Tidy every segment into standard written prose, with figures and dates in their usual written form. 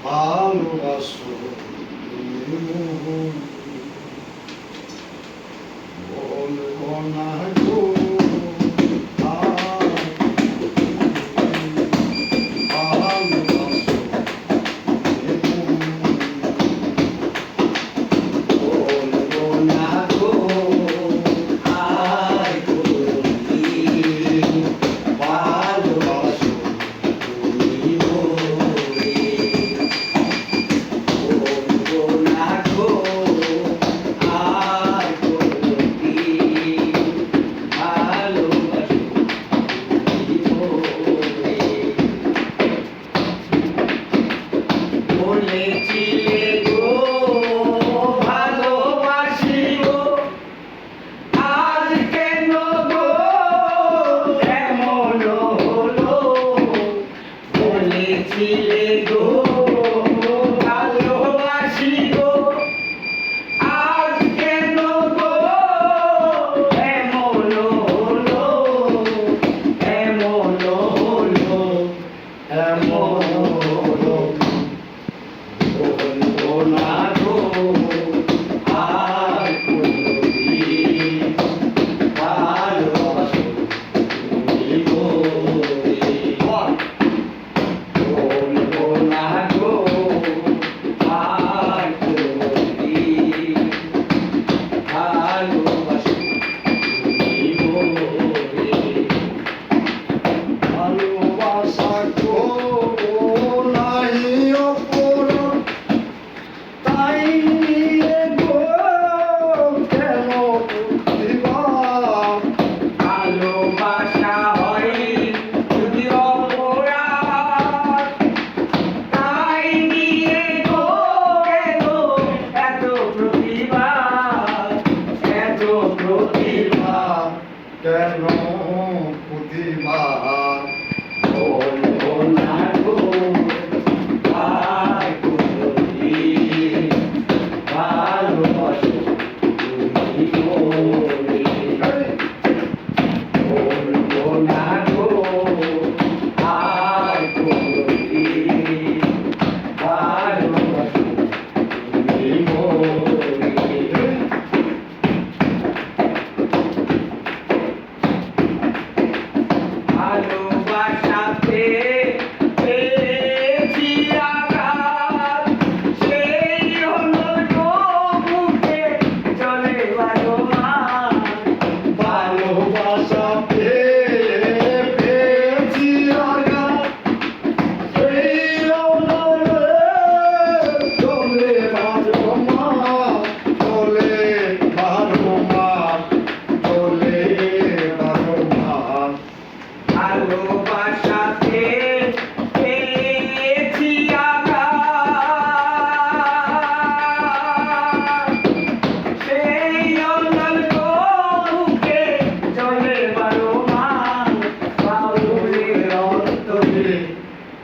ভালোবাসো তুমি মোহন বলবো না গো আর ভালোবাসো তুমি মোহন বলবো না গো আর কোনদিন ভালোবাসো তুমি মোরে বলবো না গো আর কোনদিন ভালোবাসো তুমি মোরে বলেছিলে গো ভালোবাসি গো আজ কেন গো এমন হলো বলেছিলে গো ভালোবাসি গো আজ কেন গো এমন হলো এমন হলো এমন হলো বলবো না গো আর কোনদিন ভালোবাসো তুমি মোরে বলবো না গো আর কোনদিন ভালোবাসো তুমি মোরে ভালোবাসা গো নাহি অপরণ তাই নিয়ে গো কেন দিবা ভালোবাসা হয় যদি অপরাধ তাই নিয়ে গো কেন এত প্রতিবাদ এত প্রতিবাদ কেন প্রতিবাদ বলবো না গো আর কোনদিন ভালোবাসো তুমি মোরে বলবো না গো আর কোনদিন ভালোবাসো তুমি মোরে ভালোবাসাতে পেয়েছি আঘাত সেই হলো গো বুকে চলে বারোয়ার ভালোবাসা পেয়েছি আঘাত সেই হলো চলে বারোয়ার চলে বারোয়ার চলে বারোয়ার ভালোবাসাতে পেয়েছি আঘাত সেই অনল বুকে চলে বারোয়ার বাউলের অন্তরে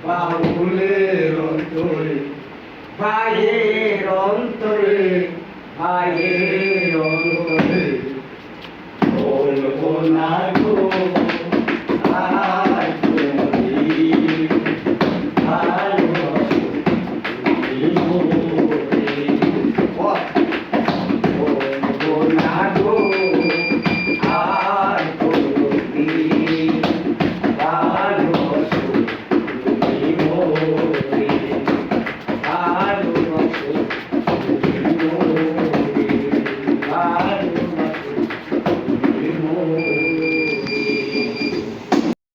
বাউলের অন্তরে ভাইয়ের অন্তরে ভাইয়ের অন্তরে বলবো না গো আর কোনদিন ভালোবাসো তুমি মোরে বলবো না গো আর কোনদিন ভালোবাসো তুমি মোরে